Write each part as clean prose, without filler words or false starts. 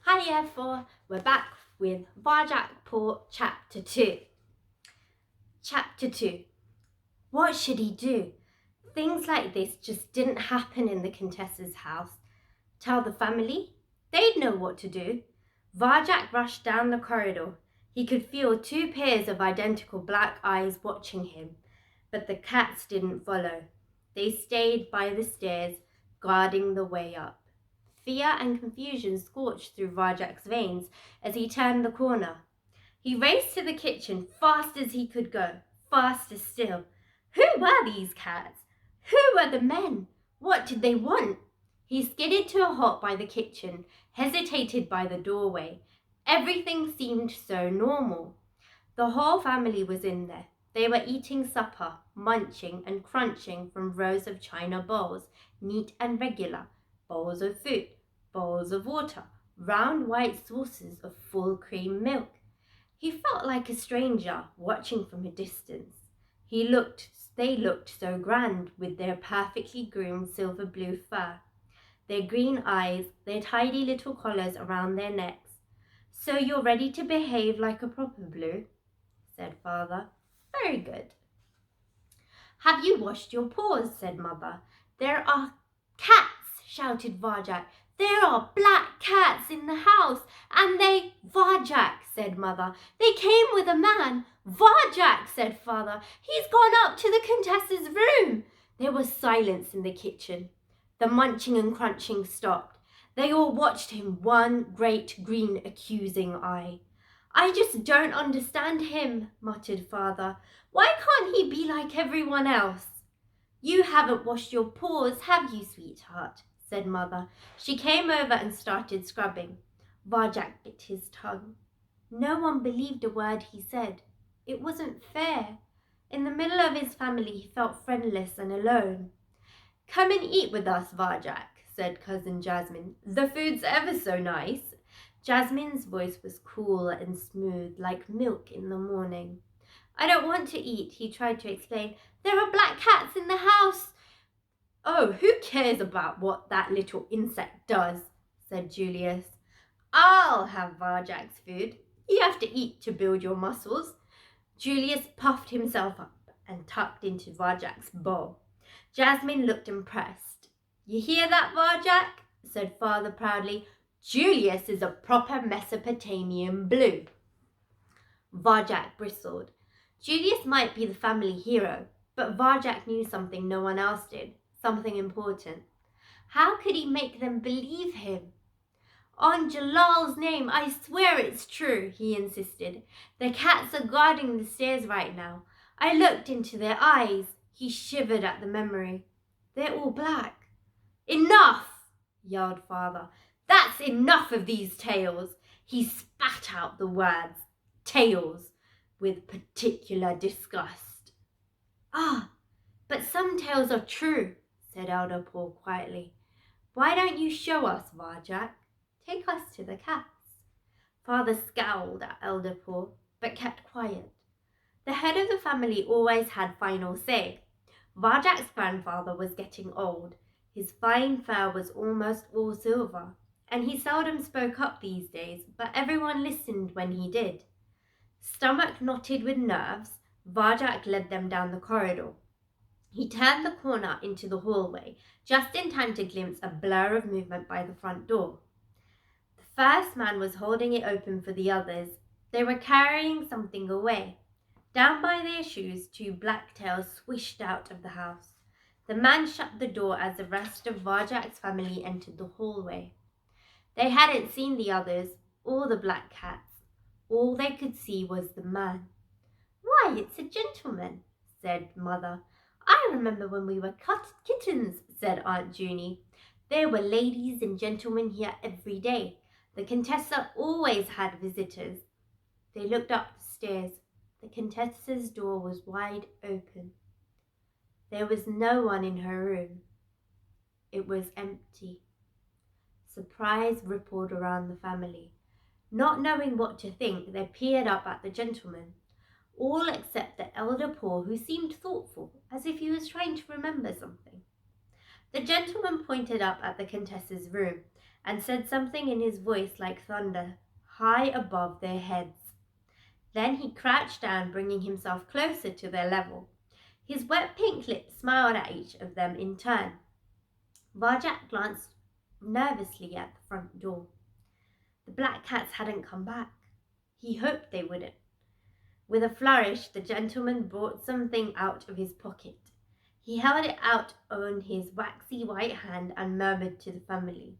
Hi everyone, we're back with Varjak Paw Chapter 2. Chapter 2. What should he do? Things like this just didn't happen in the Contessa's house. Tell the family? They'd know what to do. Varjak rushed down the corridor. He could feel two pairs of identical black eyes watching him, but the cats didn't follow. They stayed by the stairs, guarding the way up. Fear and confusion scorched through Varjak's veins as he turned the corner. He raced to the kitchen fast as he could go, faster still. Who were these cats? Who were the men? What did they want? He skidded to a halt by the kitchen, hesitated by the doorway. Everything seemed so normal. The whole family was in there. They were eating supper, munching and crunching from rows of china bowls, neat and regular, bowls of food, bowls of water, round white saucers of full cream milk. He felt like a stranger watching from a distance. They looked so grand with their perfectly groomed silver blue fur, their green eyes, their tidy little collars around their necks. So you're ready to behave like a proper blue? Said Father. Very good. Have you washed your paws? Said Mother. There are cats, shouted Varjak. There are black cats in the house, and they... Varjak, said Mother. They came with a man. Varjak, said Father. He's gone up to the Contessa's room. There was silence in the kitchen. The munching and crunching stopped. They all watched him, one great green accusing eye. I just don't understand him, muttered Father. Why can't he be like everyone else? You haven't washed your paws, have you, sweetheart? Said Mother. She came over and started scrubbing. Varjak bit his tongue. No one believed a word he said. It wasn't fair. In the middle of his family, he felt friendless and alone. Come and eat with us, Varjak, said Cousin Jasmine. The food's ever so nice. Jasmine's voice was cool and smooth, like milk in the morning. I don't want to eat, he tried to explain. There are black cats in the house. Oh, who cares about what that little insect does, said Julius. I'll have Varjak's food. You have to eat to build your muscles. Julius puffed himself up and tucked into Varjak's bowl. Jasmine looked impressed. You hear that, Varjak? Said Father proudly. Julius is a proper Mesopotamian blue. Varjak bristled. Julius might be the family hero, but Varjak knew something no one else did, something important. How could he make them believe him? On Jalal's name, I swear it's true, he insisted. The cats are guarding the stairs right now. I looked into their eyes. He shivered at the memory. They're all black. Enough, yelled Father. That's enough of these tales. He spat out the words, tales, with particular disgust. Ah, but some tales are true, said Elder Paul quietly. Why don't you show us, Varjak? Take us to the cats. Father scowled at Elder Paul, but kept quiet. The head of the family always had final say. Varjak's grandfather was getting old. His fine fur was almost all silver, and he seldom spoke up these days, but everyone listened when he did. Stomach knotted with nerves, Varjak led them down the corridor. He turned the corner into the hallway, just in time to glimpse a blur of movement by the front door. The first man was holding it open for the others. They were carrying something away. Down by their shoes, two black tails swished out of the house. The man shut the door as the rest of Varjak's family entered the hallway. They hadn't seen the others, or the black cats. All they could see was the man. Why, it's a gentleman, said Mother. I remember when we were kittens, said Aunt Junie. There were ladies and gentlemen here every day. The Contessa always had visitors. They looked up the stairs. The Contessa's door was wide open. There was no one in her room. It was empty. Surprise rippled around the family. Not knowing what to think, they peered up at the gentleman, all except the elder Paul, who seemed thoughtful, as if he was trying to remember something. The gentleman pointed up at the Countess's room and said something in his voice like thunder, high above their heads. Then he crouched down, bringing himself closer to their level. His wet pink lips smiled at each of them in turn. Varjak glanced nervously at the front door. The black cats hadn't come back. He hoped they wouldn't. With a flourish, the gentleman brought something out of his pocket. He held it out on his waxy white hand and murmured to the family.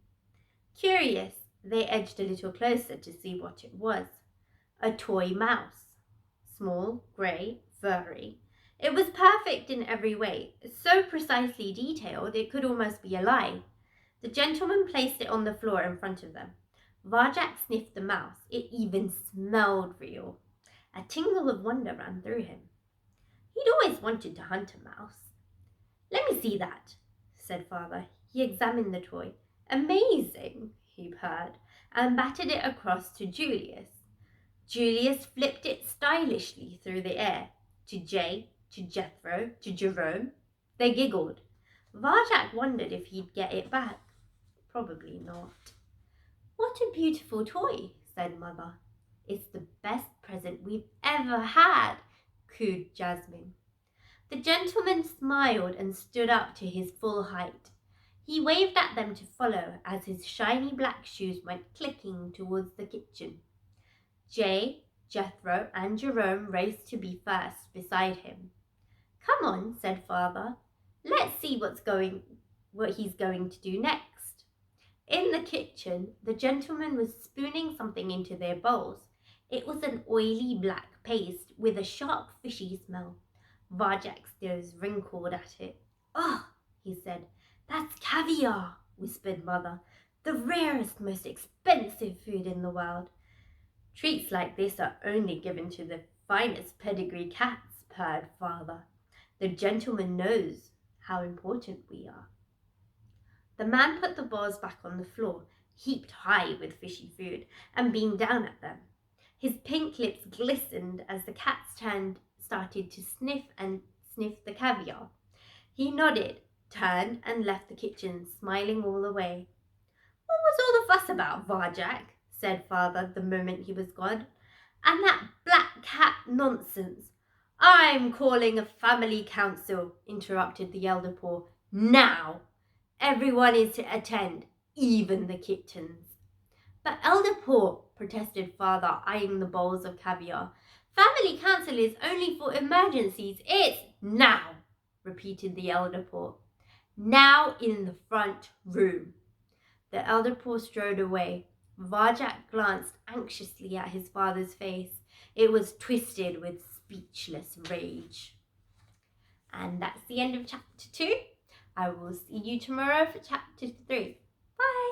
Curious, they edged a little closer to see what it was. A toy mouse. Small, grey, furry. It was perfect in every way, so precisely detailed it could almost be alive. The gentleman placed it on the floor in front of them. Varjak sniffed the mouse. It even smelled real. A tingle of wonder ran through him. He'd always wanted to hunt a mouse. Let me see that, said Father. He examined the toy. Amazing, he purred, and batted it across to Julius. Julius flipped it stylishly through the air, to Jay, to Jethro, to Jerome. They giggled. Varjak wondered if he'd get it back. Probably not. What a beautiful toy, said Mother. It's the best present we've ever had, cooed Jasmine. The gentleman smiled and stood up to his full height. He waved at them to follow as his shiny black shoes went clicking towards the kitchen. Jay, Jethro, and Jerome raced to be first beside him. Come on, said Father. Let's see what he's going to do next. In the kitchen, the gentleman was spooning something into their bowls. It was an oily black paste with a sharp fishy smell. Varjak's nose wrinkled at it. Oh, he said. That's caviar, whispered Mother. The rarest, most expensive food in the world. Treats like this are only given to the finest pedigree cats, purred Father. The gentleman knows how important we are. The man put the bowls back on the floor, heaped high with fishy food, and beamed down at them. His pink lips glistened as the cats started to sniff the caviar. He nodded, turned, and left the kitchen, smiling all the way. What was all the fuss about, Varjak? Said Father the moment he was gone. And that black cat nonsense. I'm calling a family council, interrupted the elder paw. Now! Everyone is to attend, even the kittens. But Elder Paw, protested Father, eyeing the bowls of caviar, family council is only for emergencies. It's now, repeated the Elder Paw. Now in the front room. The Elder Paw strode away. Varjak glanced anxiously at his father's face. It was twisted with speechless rage. And that's the end of chapter 2. I will see you tomorrow for chapter 3.